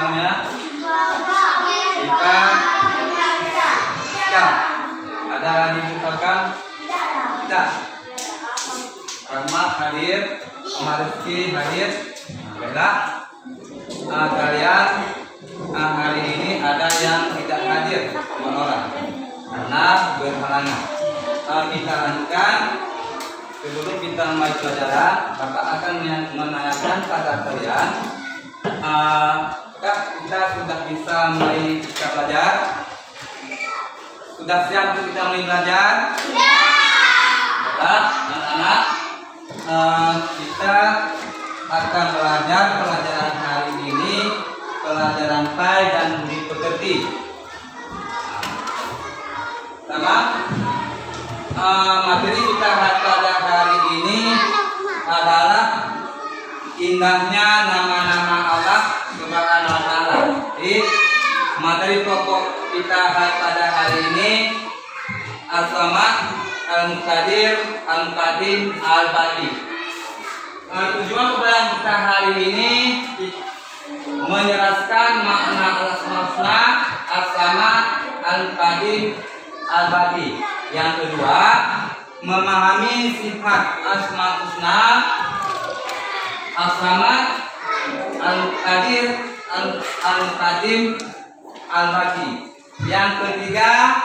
namanya? Ika. Ada dibukakan? Tidak. Rahmat hadir, Rizki hadir. Baiklah. Kalian hari ini ada yang tidak hadir, 2 orang karena berhalangan. Kita lanjutkan. Sebelum kita mulai pelajaran, Bapak akan menanyakan pada kalian, kita sudah bisa mulai belajar? Sudah siap untuk kita mulai belajar? Bapak, anak-anak, kita akan belajar pelajaran hari ini, pelajaran pai dan budi pekerti. Sama? Materi kita pada hari ini adalah indahnya nama-nama Allah Subhanahu wa Ta'ala. Jadi materi pokok kita pada hari ini As-Samad, Al-Muqtadir, Al-Muqaddim, Al-Baqi. Tujuan pembelajaran kita hari ini menjelaskan makna Al-Husna, As-Samad, Al-Muqaddim, Al-Baqi. Yang kedua, memahami sifat Asmaul Husna, As-Samad, Al-Muqtadir, Al-Muqaddim, Al-Baqi. Yang ketiga,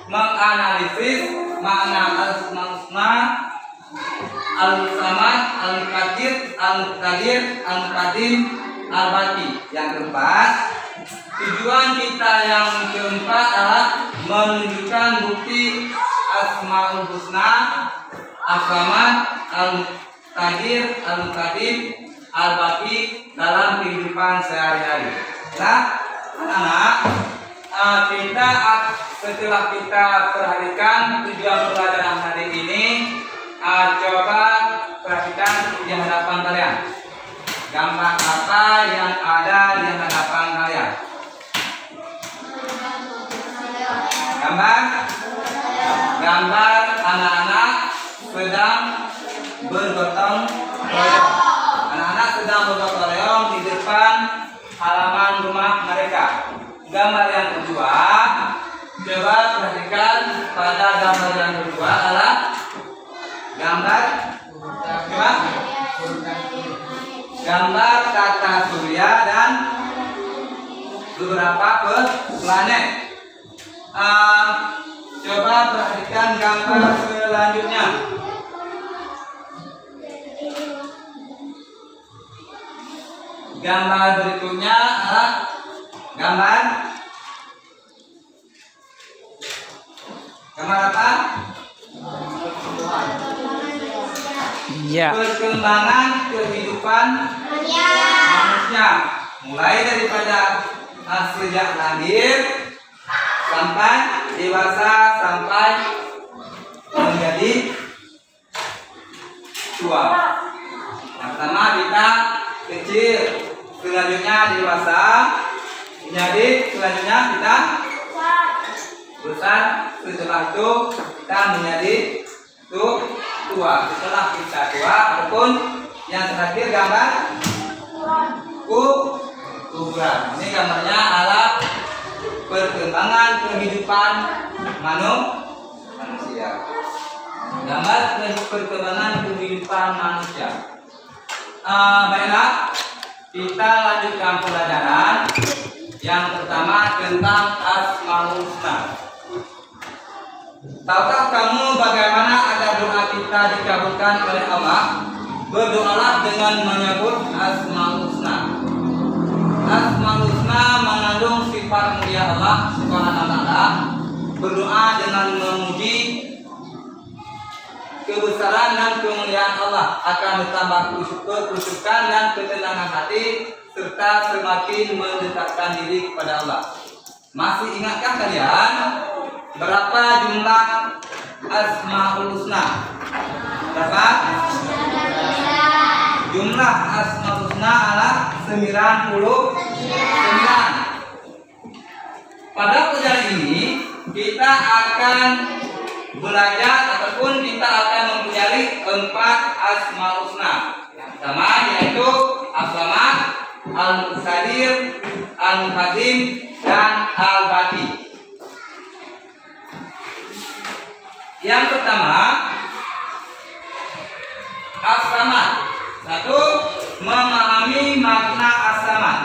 menganalisis makna Asmaul Husna, Al-Samad, Al-Muqtadir, Al-Muqaddim, Al-Baqi. Yang keempat, tujuan kita yang keempat adalah menunjukkan bukti Asmaul Husna, As-Samad, Al-Muqtadir, Al-Muqaddim, Al-Baqi dalam kehidupan sehari-hari. Nah, anak-anak, setelah kita perhatikan tujuan pelajaran hari ini, coba perhatikan di hadapan kalian. Gambar apa yang ada di hadapan kalian? Gambar anak-anak sedang bergotong royong. Anak-anak sedang bergotong royong di depan halaman rumah mereka. Gambar yang kedua, coba perhatikan pada gambar yang kedua adalah gambar tata surya dan beberapa planet. Coba perhatikan gambar selanjutnya. Gambar berikutnya adalah gambar apa? Perkembangan kehidupan manusia, mulai daripada sejak lahir sampai dewasa sampai menjadi tua. Pertama kita kecil, selanjutnya dewasa, menjadi selanjutnya kita besar, setelah itu kita menjadi tua. Setelah kita tua, ataupun yang terakhir gambar kuburan. Ini gambarnya adalah perkembangan kehidupan manusia. Gambar perkembangan kehidupan manusia. Baiklah, kita lanjutkan pelajaran. Yang pertama tentang Asmaul Husna. Tahukah kamu bagaimana agar doa kita dikabulkan oleh Allah? Berdoalah dengan menyebut Asmaul Husna. Asmaul Husna mengandung sifat mulia Allah Subhanahu wa Ta'ala. Berdoa dengan memuji kebesaran dan kemuliaan Allah akan bertambah kesyukuran dan ketenangan hati serta semakin mendekatkan diri kepada Allah. Masih ingatkah kalian berapa jumlah Asmaul Husna? Berapa? Jumlah Asmaul Husna adalah 99. Pada pelajaran ini kita akan belajar ataupun kita akan mempelajari 4 Asmaul Husna. Yang pertama yaitu As-Samad, Al-Muqtadir, Al-Qadim, dan Al-Baqi. Yang pertama, As-Samad. Satu, memahami makna As-Samad.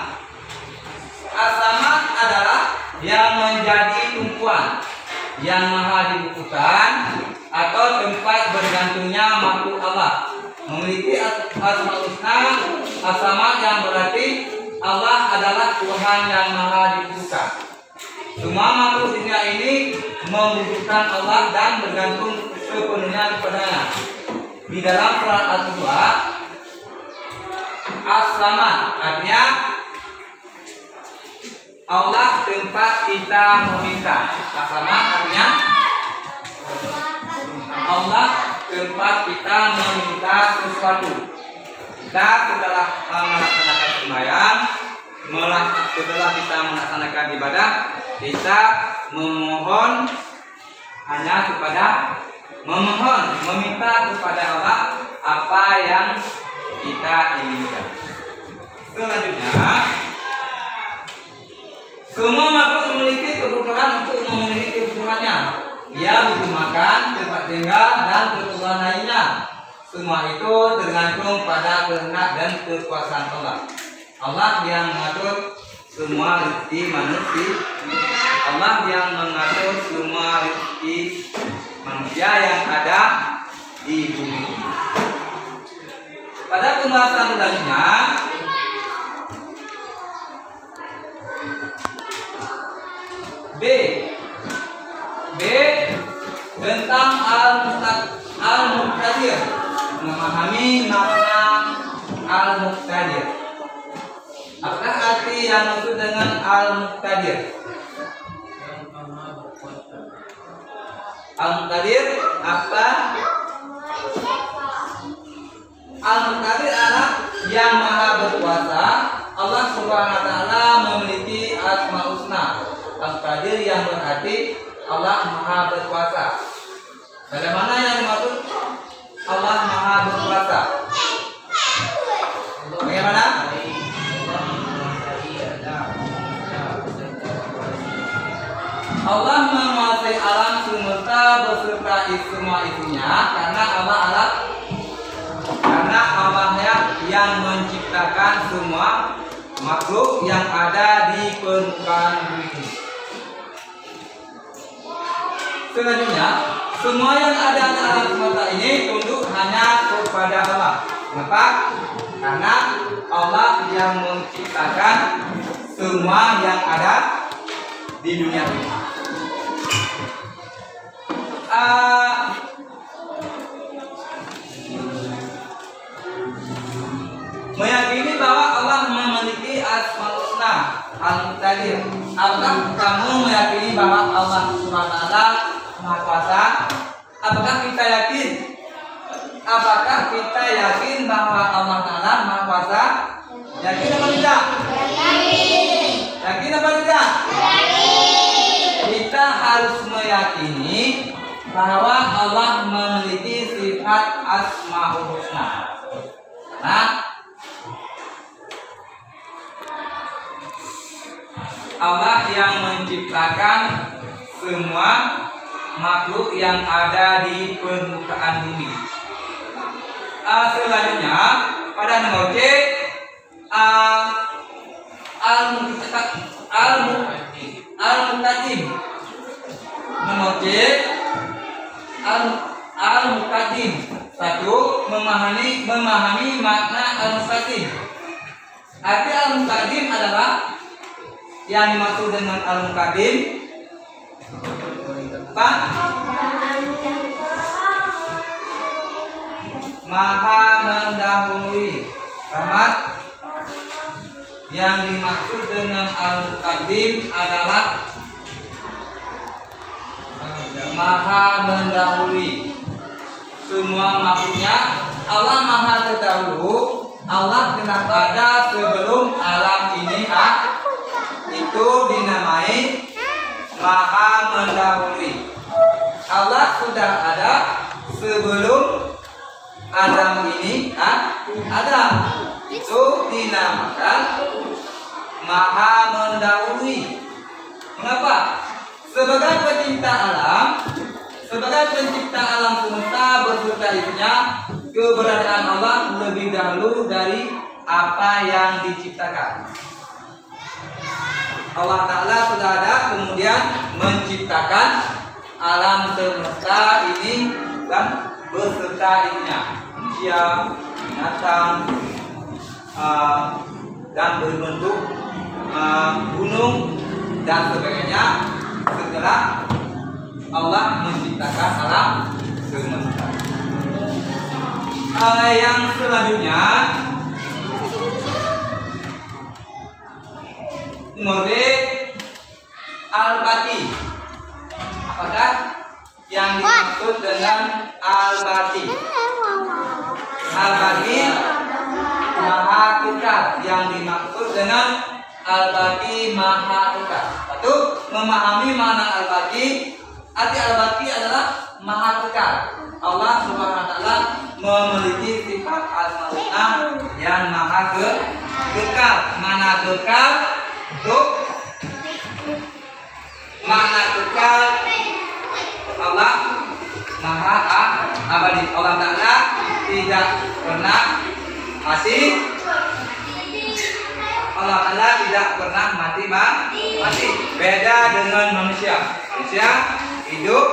As-Samad adalah yang menjadi tumpuan, yang maha dibutuhkan atau tempat bergantungnya makhluk Allah. Memiliki Asmaul Husna. As-Samad yang berarti Allah adalah Tuhan yang maha dibutuhkan. Semua makhluk dunia ini membutuhkan Allah dan bergantung sepenuhnya kepadanya. Di dalam surat Al-Dua, As-Samad artinya Allah tempat kita meminta. As-Samad artinya Allah tempat kita meminta sesuatu. Kita setelah melaksanakan sembahyang, setelah kita melaksanakan ibadah, kita memohon hanya kepada meminta kepada Allah apa yang kita inginkan. Selanjutnya, semua makhluk memiliki kebutuhan untuk memenuhi kebutuhannya. Ia butuh makan, tempat tinggal, dan kebutuhan lainnya. Semua itu tergantung pada kehendak dan kekuasaan Allah. Allah yang mengatur semua rezeki manusia. Allah yang mengatur semua rezeki manusia yang ada di bumi. Pada pembahasan selanjutnya, B tentang Al-Muqtadir, memahami makna Al-Muqtadir. Apakah arti yang maksud dengan Al-Muqtadir? Al-Muqtadir apa? Al-Muqtadir adalah yang maha berkuasa. Allah Subhanahu wa taala memiliki Asmaul Husna. Al-Qadir yang berarti Allah maha berkuasa. Bagaimana yang dimaksud Allah maha berkuasa? Bagaimana? Allah menguasai alam semesta beserta semua isinya karena Allah yang menciptakan semua makhluk yang ada di permukaan bumi ini. Selanjutnya, semua yang ada di alam semesta ini tunduk hanya kepada Allah. Kenapa? Karena Allah yang menciptakan semua yang ada di dunia ini. Meyakini bahwa Allah memiliki Asmaul Husna, Al-Muqtadir. Apakah kamu meyakini bahwa Allah Subhanahu wa taala Maha Kuasa? Apakah kita yakin? Apakah kita yakin bahwa Allah Taala Maha Kuasa? Yakin apa tidak? Yakin apa tidak? Kita harus meyakini bahwa Allah memiliki sifat Asmaul Husna. Nah, Allah yang menciptakan semua makhluk yang ada di permukaan bumi. Selanjutnya pada nomor C, Al-Muqtadim. Nomor C, Al-Muqtadim. Satu, memahami makna Al-Muqtadim. Arti Al-Muqtadim adalah yang dimaksud dengan Al-Muqtadim apa? Maha mendahului. Rahmat. Yang dimaksud dengan Al-Muqtadim adalah maha mendahului semua makhluknya. Allah maha terdahulu. Allah telah ada sebelum alam ini itu dinamai maha mendahului. Allah sudah ada sebelum Adam ini ada. itu dinamakan Maha mendahului. Mengapa? Sebagai pencipta alam semesta beserta isinya, keberadaan Allah lebih dahulu dari apa yang diciptakan. Allah Ta'ala sudah ada, kemudian menciptakan alam semesta ini dan beserta isinya, manusia, binatang, dan berbentuk gunung dan sebagainya. Setelah Allah menciptakan alam semesta, yang selanjutnya mode al-bati. Apakah yang dimaksud dengan al-bati? Al-bati maha kekal. Yang dimaksud dengan al-bati maha kekal. Satu, memahami makna al-bati. Arti al-bati adalah maha kekal. Allah Subhanahu wa Ta'ala memiliki sifat al-husna yang maha kekal. Mana kekal? Untuk makna kekal, Allah maha abadi. Allah Ta'ala tidak pernah mati. Allah Ta'ala tidak pernah mati. Beda dengan manusia. Manusia hidup,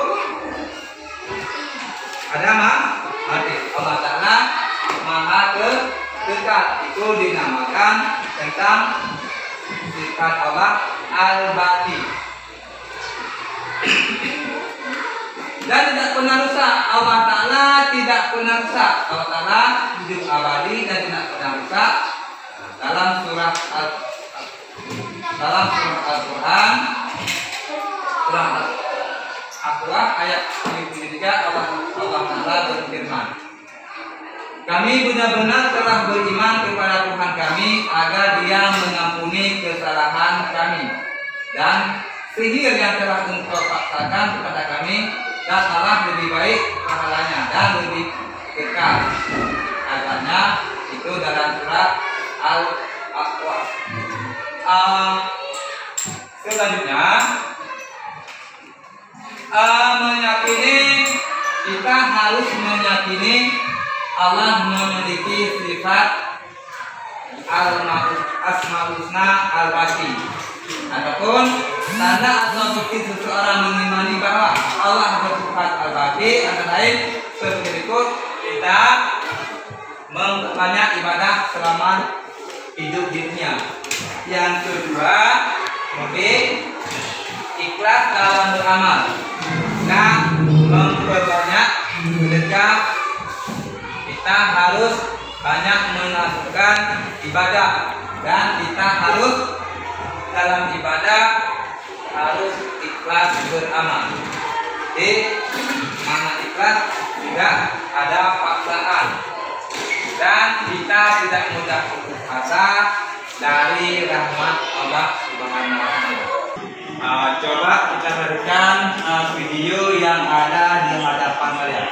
ada mati. Allah Ta'ala maha kekal. Itu dinamakan tentang sifat Allah al-bati. Dan tidak pernah rusak. Allah Ta'ala tidak pernah rusak. Allah Ta'ala hidup abadi dan tidak pernah rusak. Dalam surah Al-Quran, surah Al-Quran ayat 73, Allah Ta'ala berfirman, kami benar-benar telah beriman kepada Tuhan kami agar Dia mengampuni kesalahan kami dan sihir yang telah Engkau paksakan kepada kami, dan Allah lebih baik pahalanya dan lebih kekal. Ayatnya itu dalam surat Al-Aqaf. Selanjutnya kita harus meyakini Allah memiliki sifat Asmaul Husna al-Bati. Adapun tanda atau bukti seseorang mengimani bahwa Allah bersifat al-Bati antara lain seperti berikut: kita memperbanyak ibadah selama hidup di dunia. Yang kedua, ikhlas dalam beramal. Nah, memperbanyak sedekah. Kita harus banyak melakukan ibadah, dan kita harus dalam ibadah harus ikhlas beramal. Jadi mana ikhlas, tidak ada paksaan, dan kita tidak mudah putus asa dari rahmat Allah Subhanahu wa Ta'ala. Coba kita berikan video yang ada di hadapan kalian.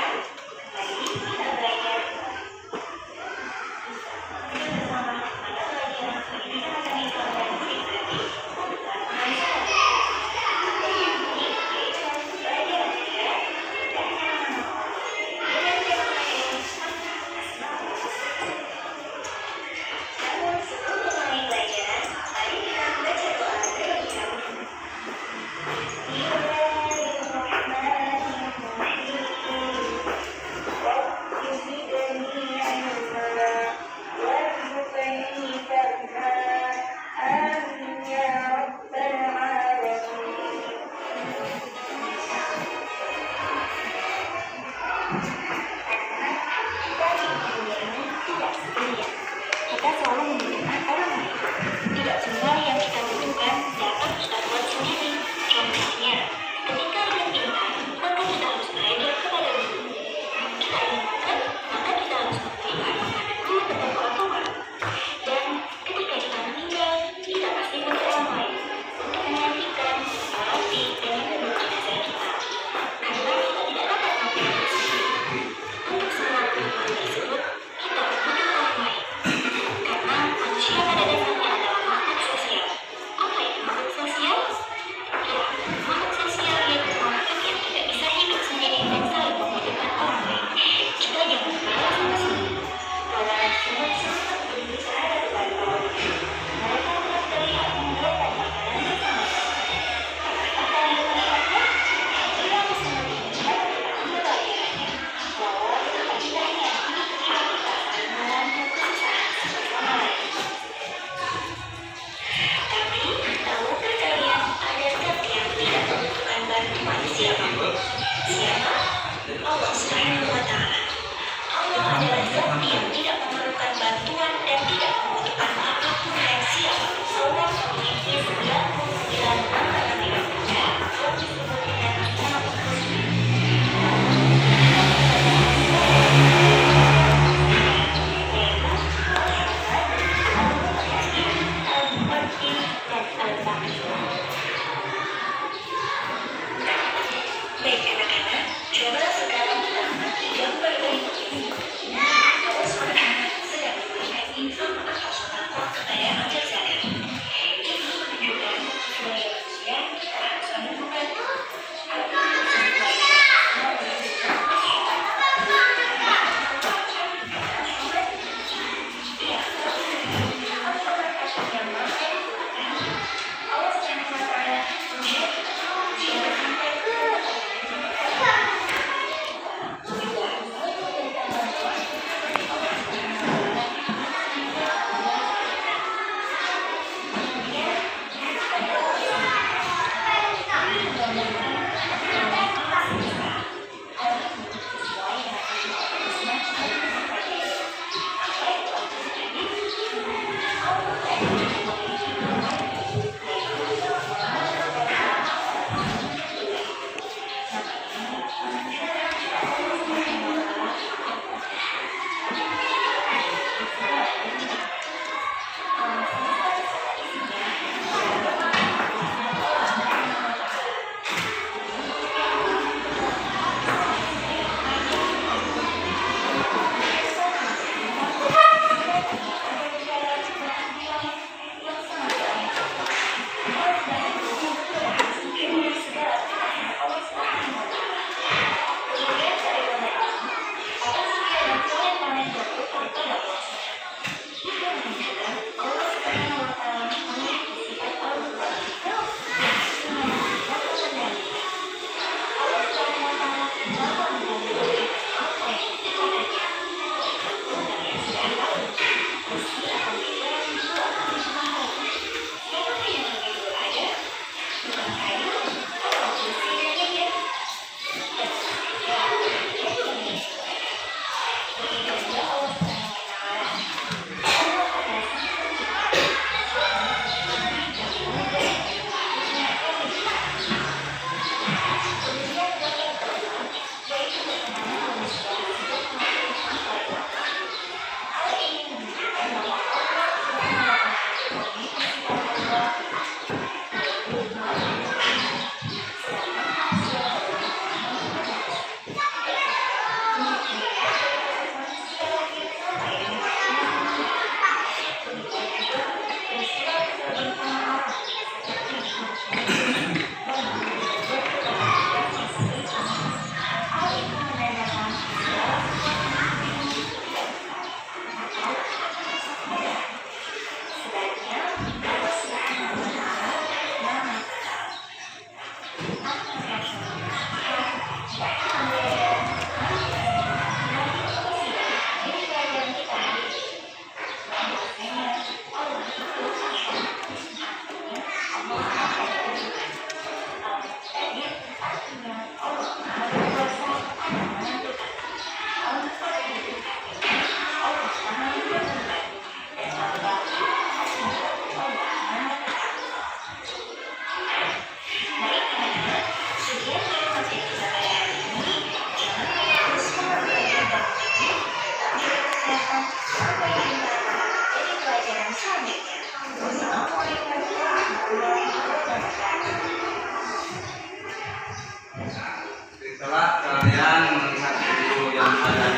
Setelah kalian melihat video yang ada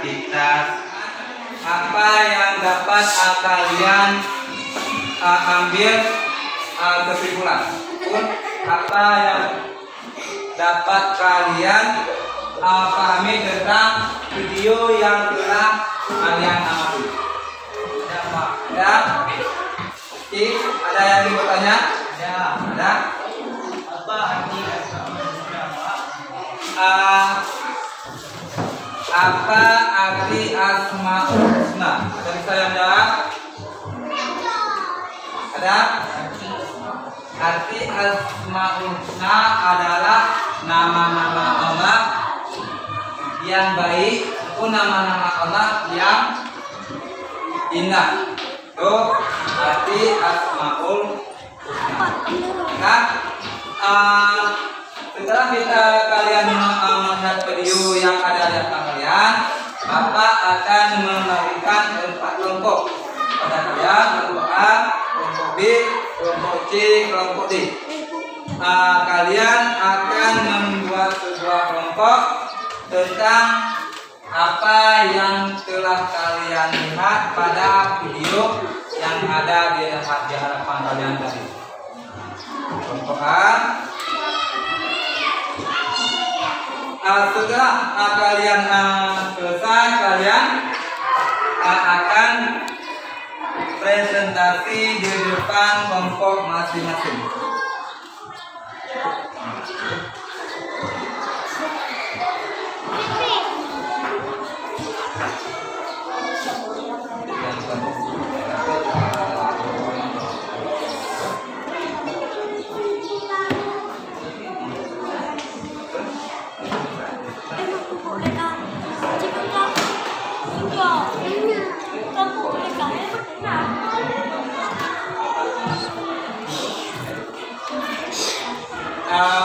di kalian, apa yang dapat kalian ambil kesimpulan? Apa yang dapat kalian pahami tentang video yang telah kalian amati? Ada? Ada yang ingin bertanya? Ada? Apa arti apa arti Asmaul Husna? Ada bisa yang jawab? Ada? Arti Asmaul Husna adalah nama-nama Allah yang baik, nama-nama Allah yang indah. Itu arti Asmaul Husna. Nah, setelah kalian melihat video yang ada di belakang kalian, Bapak akan memberikan 4 kelompok pada kalian: kelompok A, kelompok B, kelompok C, kelompok D. Kalian akan membuat sebuah kelompok tentang apa yang telah kalian lihat pada video yang ada di hadapan kalian tadi. Kelompok A. Setelah kalian selesai, kalian akan presentasi di depan kelompok masing-masing.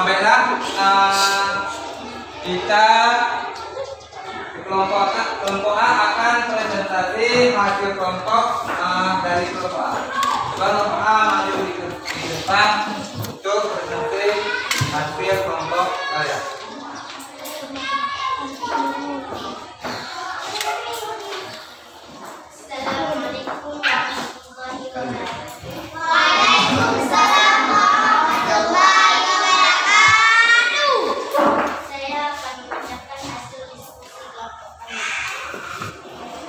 Baiklah, kita kelompok A akan presentasi hasil kelompok dari kelompok A. Kelompok A maju di depan untuk presentasi hasil kelompok kalian. Assalamualaikum warahmatullahi wabarakatuh. Waalaikumsalam warahmatullahi wabarakatuh. Saya akan membacakan hasil diskusi kelompok kami.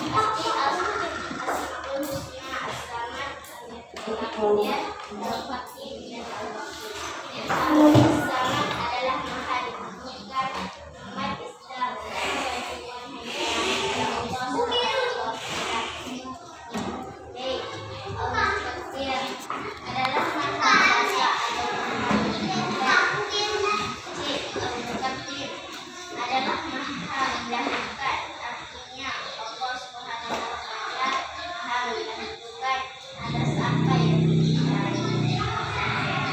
Arti Asmaul Husna As-Samad, kemudian Al-Fatih dan Al-Wakil. As-Samad adalah Maha Diberikan umat Islam sesuai dengan Allah Subhanahu wa Ta'ala. B. Al-Fakir adalah Maha Kuasa atau Maha Menentukan. C. Al-Mutakir adalah Maha Mendahulukan, artinya Allah Subhanahu wa Ta'ala Maha menentukan atas apa yang diinginkan. D.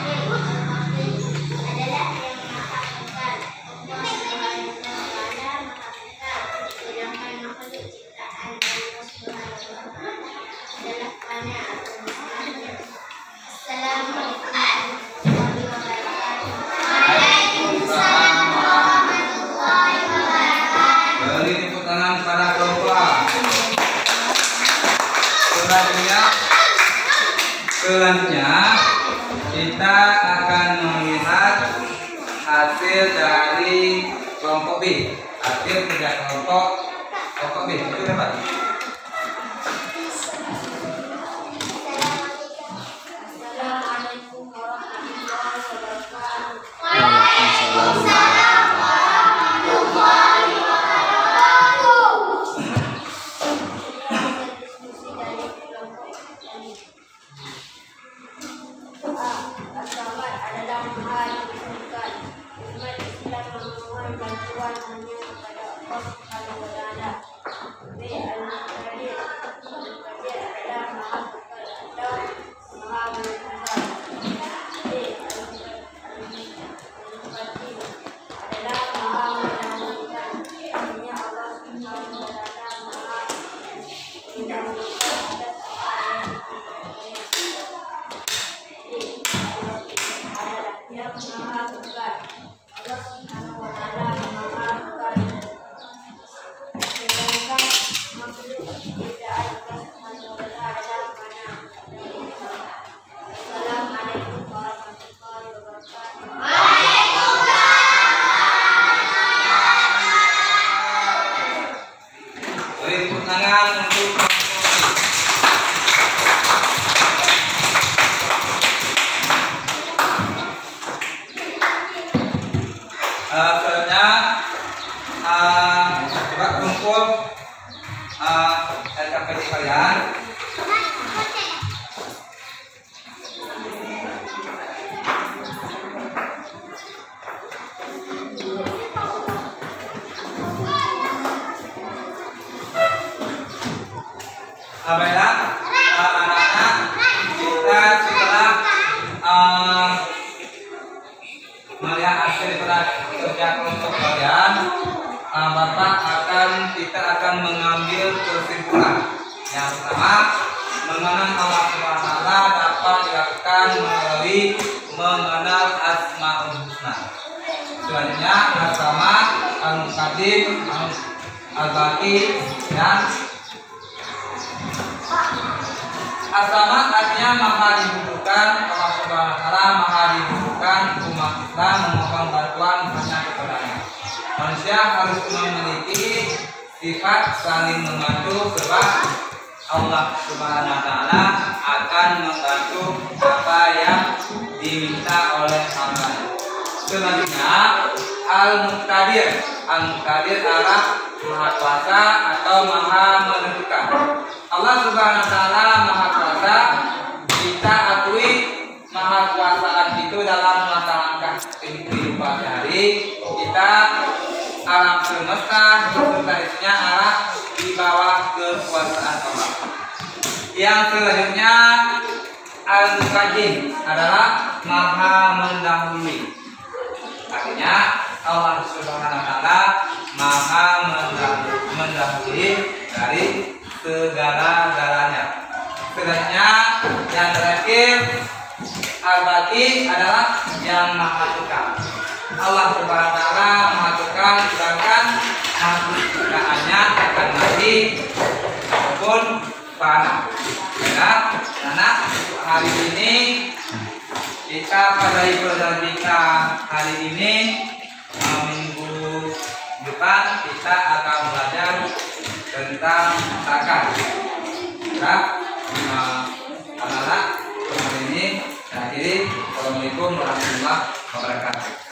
Al-Wakil adalah yang Maha Kekal, Allah Subhanahu wa Ta'ala Maha Kekal, sedangkan makhluk ciptaan Allah Subhanahu wa Ta'ala adalah fana atau musnahnya. Assalamualaikum warahmatullahi wabarakatuh. Waalaikumsalam warahmatullahi wabarakatuh. Beri tepuk tangan pada kelompok A. Selanjutnya kita akan melihat hasil dari kelompok B. Hasil kerja kelompok B itu dapat. Assalamualaikum warahmatullahi wabarakatuh. Waalaikumsalam warahmatullahi wabarakatuh. Diskusi dari kelompok ini. As-Samad adalah Maha yang Menentukan. Umat Islam memohon bantuan hanya kepada Allah Subhanahu wa Ta'ala. B. Al-Muqtadir. Al-Muqtadir adalah Maha Kekal atau Maha Menentukan. D. Al-Muqtadir adalah Maha Mendahulukan. Hanya Allah Subhanahu wa Ta'ala Maha Mendahulukan atas apa yang yang Maha Kekal. Allah Subhanahu wa Ta'ala Maha Kekal. Sedangkan makhluk ciptaan Allah Subhanahu wa Ta'ala mana? Assalamualaikum warahmatullahi wabarakatuh. Beri tepuk tangan untuk selanjutnya coba kumpul LKPD kalian. Baiklah, anak-anak, kita setelah melihat hasil kerja kelompok kalian, kita akan mengambil kesimpulan. Yang pertama, mengenal Allah Subhanahu wa Ta'ala dapat dilakukan melalui mengenal Asmaul Husna. Selanjutnya, As-Samad, Al-Muqtadir, Al-Baqi, dan As-Samad artinya Maha dibutuhkan. Allah Subhanahu wa Ta'ala Maha dibutuhkan. Umat Islam memohon bantuan hanya kepadanya. Manusia harus memiliki sifat saling membantu, sebab Allah Subhanahu wa Ta'ala akan membantu apa yang diminta oleh hamba. Selanjutnya, Al-Muqtadir. Al-Muqtadir adalah Maha Kuasa atau Maha Menentukan. Allah Subhanahu wa Ta'ala Maha Kuasa. Kita akui Maha Kuasaan itu dalam langkah-langkah kehidupan sehari. Kita alam semesta beserta isinya adalah di bawah kekuasaan Allah. Yang selanjutnya, Al-Muqaddim adalah Maha Mendahului. Artinya Allah Subhanahu wa Ta'ala Maha mendahului dari segala-galanya. Selanjutnya, yang terakhir, Al-Baqi adalah yang Maha Kekal. Allah Subhanahu wa Ta'ala Maha Kekal, sedangkan makhluk ciptaannya akan mati ataupun fana. Ya, anak, hari ini kita pada ibadah kita hari ini, minggu depan kita akan belajar tentang zakat. Ya, anak-anak, hari ini saya akhiri. Assalamualaikum warahmatullahi wabarakatuh.